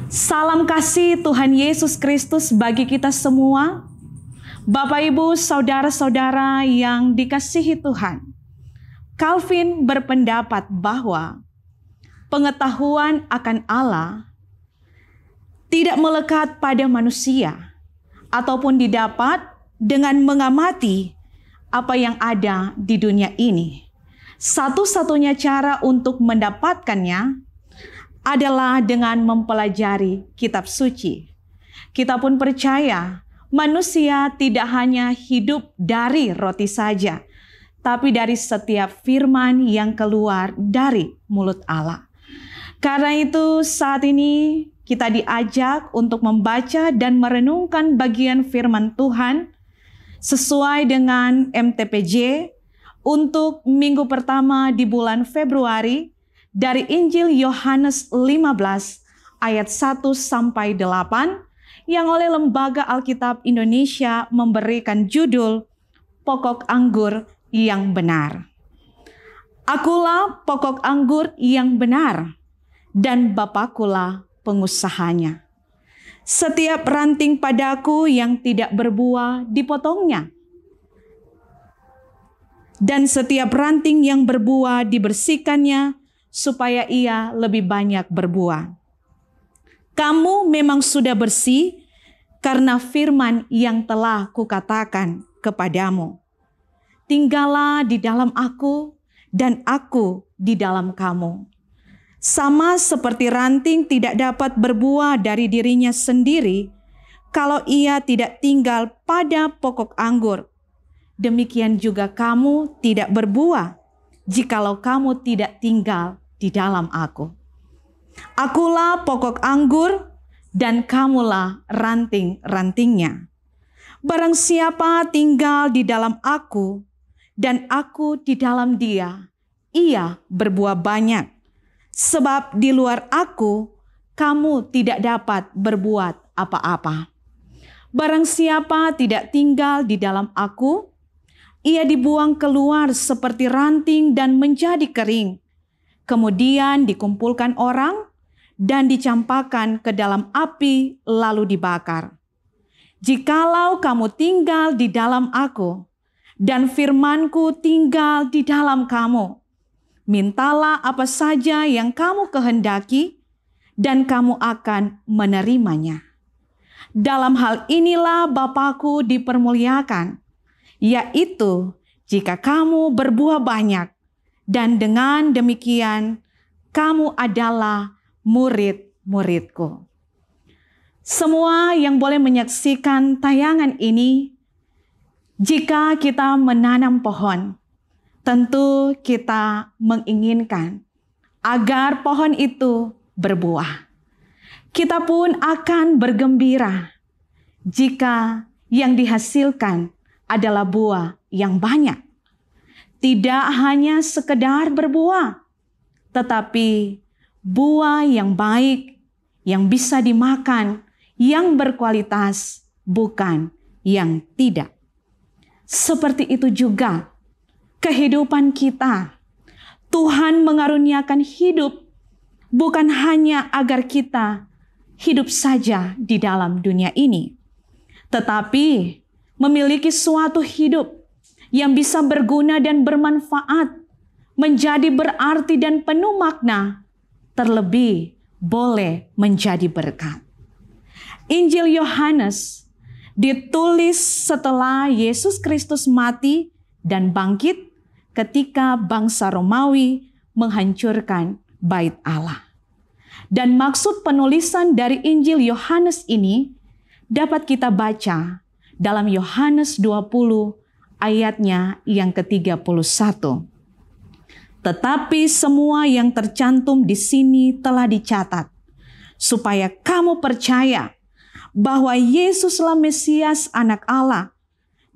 Salam kasih Tuhan Yesus Kristus bagi kita semua. Bapak, Ibu, saudara-saudara yang dikasihi Tuhan. Calvin berpendapat bahwa pengetahuan akan Allah tidak melekat pada manusia ataupun didapat dengan mengamati apa yang ada di dunia ini. Satu-satunya cara untuk mendapatkannya adalah dengan mempelajari kitab suci. Kita pun percaya manusia tidak hanya hidup dari roti saja, tapi dari setiap firman yang keluar dari mulut Allah. Karena itu saat ini kita diajak untuk membaca dan merenungkan bagian firman Tuhan sesuai dengan MTPJ untuk minggu pertama di bulan Februari, dari Injil Yohanes 15 ayat 1 sampai 8 yang oleh Lembaga Alkitab Indonesia memberikan judul Pokok Anggur yang Benar. Akulah pokok anggur yang benar dan Bapakkulah pengusahanya. Setiap ranting padaku yang tidak berbuah dipotongnya, dan setiap ranting yang berbuah dibersihkannya supaya ia lebih banyak berbuah. Kamu memang sudah bersih karena firman yang telah kukatakan kepadamu. Tinggallah di dalam aku dan aku di dalam kamu. Sama seperti ranting tidak dapat berbuah dari dirinya sendiri kalau ia tidak tinggal pada pokok anggur. Demikian juga kamu tidak berbuah jikalau kamu tidak tinggal di dalam aku. Akulah pokok anggur dan kamulah ranting-rantingnya. Barang siapa tinggal di dalam aku dan aku di dalam dia, ia berbuah banyak. Sebab di luar aku, kamu tidak dapat berbuat apa-apa. Barang siapa tidak tinggal di dalam aku, ia dibuang keluar seperti ranting dan menjadi kering. Kemudian dikumpulkan orang dan dicampakkan ke dalam api lalu dibakar. Jikalau kamu tinggal di dalam aku dan firmanku tinggal di dalam kamu, mintalah apa saja yang kamu kehendaki dan kamu akan menerimanya. Dalam hal inilah Bapakku dipermuliakan, yaitu jika kamu berbuah banyak, dan dengan demikian kamu adalah murid-muridku. Semua yang boleh menyaksikan tayangan ini, jika kita menanam pohon, tentu kita menginginkan agar pohon itu berbuah. Kita pun akan bergembira jika yang dihasilkan adalah buah yang banyak. Tidak hanya sekedar berbuah, tetapi buah yang baik, yang bisa dimakan, yang berkualitas, bukan yang tidak. Seperti itu juga kehidupan kita. Tuhan mengaruniakan hidup bukan hanya agar kita hidup saja di dalam dunia ini, tetapi memiliki suatu hidup yang bisa berguna dan bermanfaat, menjadi berarti dan penuh makna, terlebih boleh menjadi berkat. Injil Yohanes ditulis setelah Yesus Kristus mati dan bangkit ketika bangsa Romawi menghancurkan bait Allah. Dan maksud penulisan dari Injil Yohanes ini dapat kita baca dalam Yohanes 20 ayatnya yang ke-31. Tetapi semua yang tercantum di sini telah dicatat, supaya kamu percaya bahwa Yesuslah Mesias Anak Allah,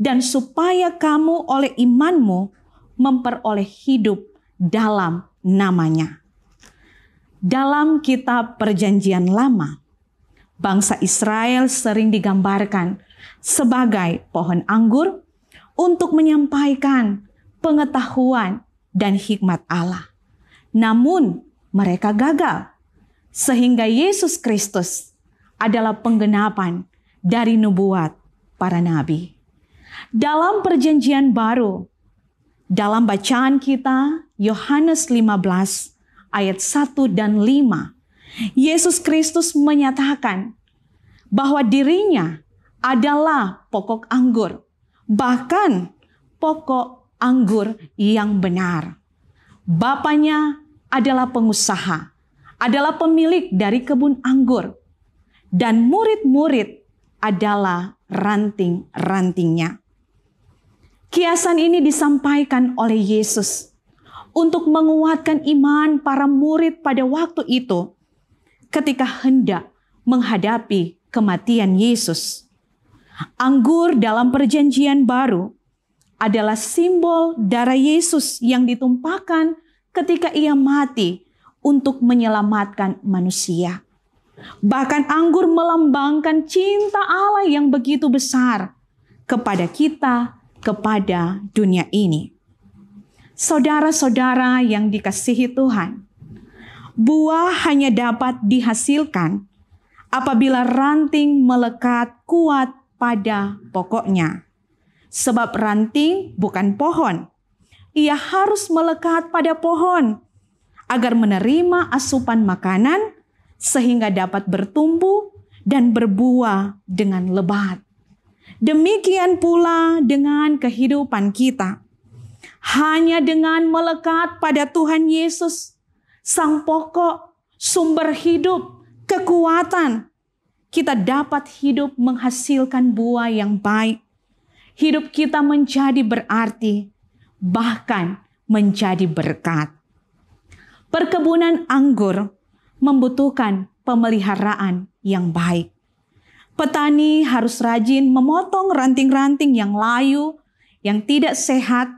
dan supaya kamu oleh imanmu memperoleh hidup dalam namanya. Dalam kitab Perjanjian Lama, bangsa Israel sering digambarkan sebagai pohon anggur untuk menyampaikan pengetahuan dan hikmat Allah. Namun mereka gagal Sehingga Yesus Kristus adalah penggenapan dari nubuat para nabi. Dalam perjanjian baru, dalam bacaan kita Yohanes 15 ayat 1 dan 5, Yesus Kristus menyatakan bahwa dirinya adalah pokok anggur, bahkan pokok anggur yang benar. Bapaknya adalah pengusaha, adalah pemilik dari kebun anggur, dan murid-murid adalah ranting-rantingnya. Kiasan ini disampaikan oleh Yesus untuk menguatkan iman para murid pada waktu itu ketika hendak menghadapi kematian Yesus. Anggur dalam perjanjian baru adalah simbol darah Yesus yang ditumpahkan ketika ia mati untuk menyelamatkan manusia. Bahkan anggur melambangkan cinta Allah yang begitu besar kepada kita, kepada dunia ini. Saudara-saudara yang dikasihi Tuhan, buah hanya dapat dihasilkan apabila ranting melekat kuat pada pokoknya. Sebab ranting bukan pohon. Ia harus melekat pada pohon agar menerima asupan makanan sehingga dapat bertumbuh dan berbuah dengan lebat. Demikian pula dengan kehidupan kita. Hanya dengan melekat pada Tuhan Yesus, Sang Pokok, sumber hidup, kekuatan, kita dapat hidup menghasilkan buah yang baik. Hidup kita menjadi berarti, bahkan menjadi berkat. Perkebunan anggur membutuhkan pemeliharaan yang baik. Petani harus rajin memotong ranting-ranting yang layu, yang tidak sehat,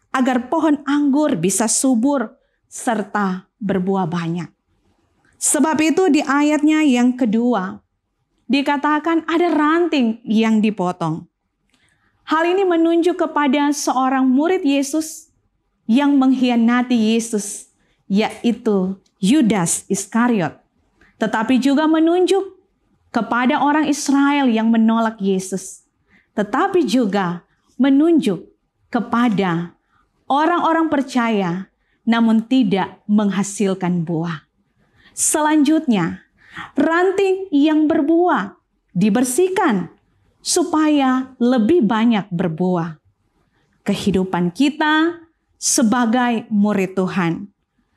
agar pohon anggur bisa subur serta berbuah banyak. Sebab itu di ayatnya yang kedua, dikatakan ada ranting yang dipotong. Hal ini menunjuk kepada seorang murid Yesus yang mengkhianati Yesus, yaitu Yudas Iskariot. Tetapi juga menunjuk kepada orang Israel yang menolak Yesus. Tetapi juga menunjuk kepada orang-orang percaya namun tidak menghasilkan buah. Selanjutnya, ranting yang berbuah dibersihkan supaya lebih banyak berbuah. Kehidupan kita sebagai murid Tuhan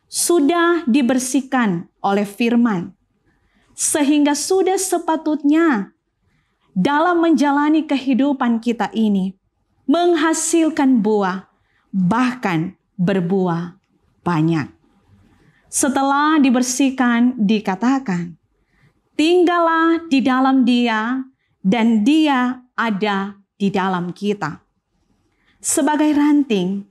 sudah dibersihkan oleh firman, sehingga sudah sepatutnya dalam menjalani kehidupan kita ini menghasilkan buah, bahkan berbuah banyak. Setelah dibersihkan, dikatakan, tinggallah di dalam Dia dan Dia ada di dalam kita. Sebagai ranting,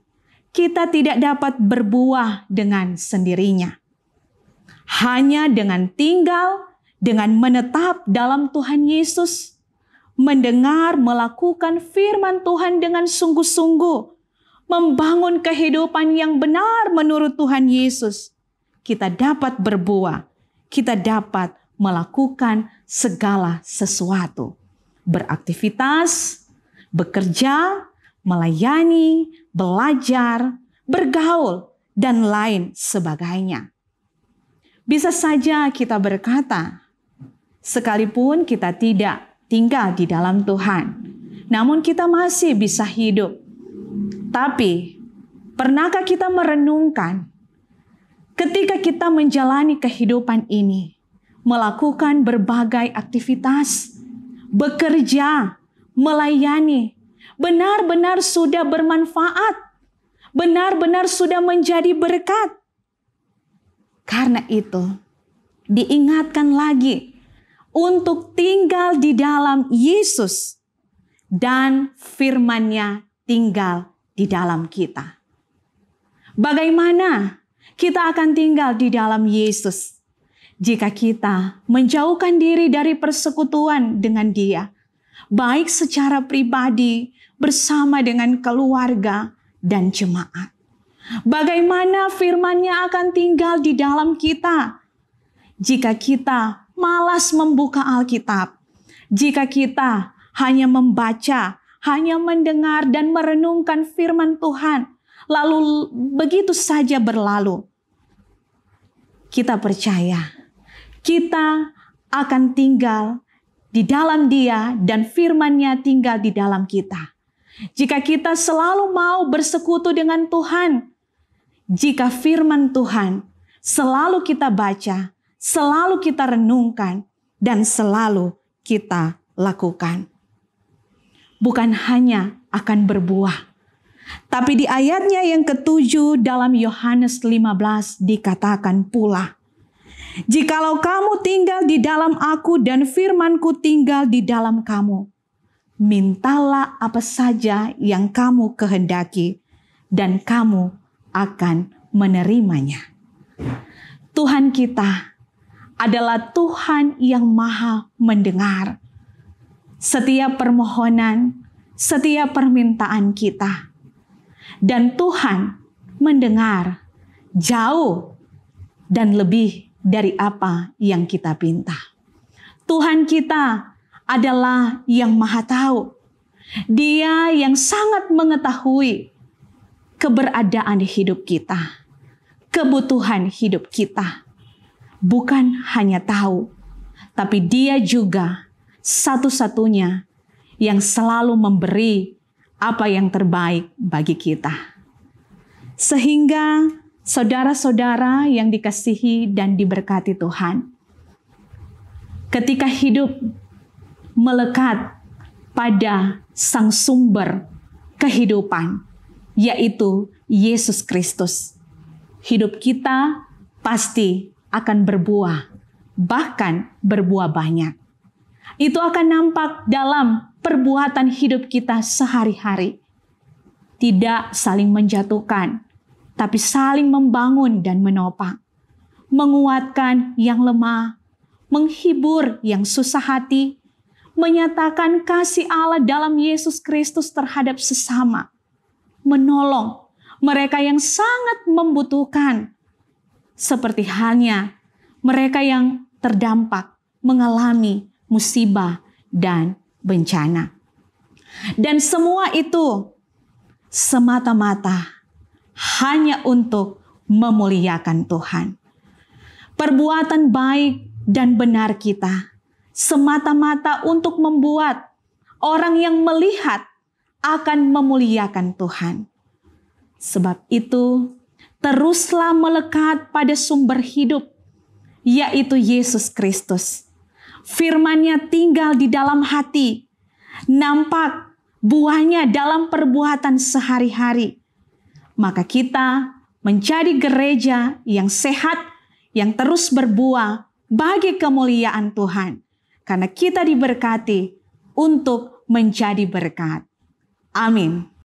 kita tidak dapat berbuah dengan sendirinya. Hanya dengan tinggal, dengan menetap dalam Tuhan Yesus, mendengar, melakukan firman Tuhan dengan sungguh-sungguh, membangun kehidupan yang benar menurut Tuhan Yesus, kita dapat berbuah, kita dapat melakukan segala sesuatu, beraktivitas, bekerja, melayani, belajar, bergaul, dan lain sebagainya. Bisa saja kita berkata, sekalipun kita tidak tinggal di dalam Tuhan, namun kita masih bisa hidup. Tapi, pernahkah kita merenungkan ketika kita menjalani kehidupan ini, melakukan berbagai aktivitas, bekerja, melayani, benar-benar sudah bermanfaat, benar-benar sudah menjadi berkat. Karena itu, diingatkan lagi untuk tinggal di dalam Yesus dan firman-Nya tinggal di dalam kita. Bagaimana kita akan tinggal di dalam Yesus jika kita menjauhkan diri dari persekutuan dengan Dia, baik secara pribadi bersama dengan keluarga dan jemaat? Bagaimana firman-Nya akan tinggal di dalam kita jika kita malas membuka Alkitab, jika kita hanya membaca, hanya mendengar dan merenungkan firman Tuhan, lalu begitu saja berlalu. Kita percaya, kita akan tinggal di dalam Dia dan firman-Nya tinggal di dalam kita. Jika kita selalu mau bersekutu dengan Tuhan, jika firman Tuhan selalu kita baca, selalu kita renungkan, dan selalu kita lakukan. Bukan hanya akan berbuah, tapi di ayatnya yang ke-7 dalam Yohanes 15 dikatakan pula, "Jikalau kamu tinggal di dalam aku dan firman-Ku tinggal di dalam kamu, mintalah apa saja yang kamu kehendaki, dan kamu akan menerimanya." Tuhan kita adalah Tuhan yang maha mendengar setiap permohonan, setiap permintaan kita. Dan Tuhan mendengar jauh dan lebih dari apa yang kita pinta. Tuhan kita adalah yang maha tahu. Dia yang sangat mengetahui keberadaan hidup kita, kebutuhan hidup kita. Bukan hanya tahu, tapi Dia juga satu-satunya yang selalu memberi apa yang terbaik bagi kita. Sehingga saudara-saudara yang dikasihi dan diberkati Tuhan, ketika hidup melekat pada Sang Sumber kehidupan, yaitu Yesus Kristus, hidup kita pasti akan berbuah, bahkan berbuah banyak. Itu akan nampak dalam perbuatan hidup kita sehari-hari. Tidak saling menjatuhkan, tapi saling membangun dan menopang. Menguatkan yang lemah, menghibur yang susah hati, menyatakan kasih Allah dalam Yesus Kristus terhadap sesama, menolong mereka yang sangat membutuhkan, seperti halnya mereka yang terdampak mengalami musibah dan bencana. Dan semua itu semata-mata hanya untuk memuliakan Tuhan. Perbuatan baik dan benar kita semata-mata untuk membuat orang yang melihat akan memuliakan Tuhan. Sebab itu, teruslah melekat pada sumber hidup, yaitu Yesus Kristus. Firman-Nya tinggal di dalam hati, nampak buahnya dalam perbuatan sehari-hari. Maka kita menjadi gereja yang sehat, yang terus berbuah bagi kemuliaan Tuhan. Karena kita diberkati untuk menjadi berkat. Amin.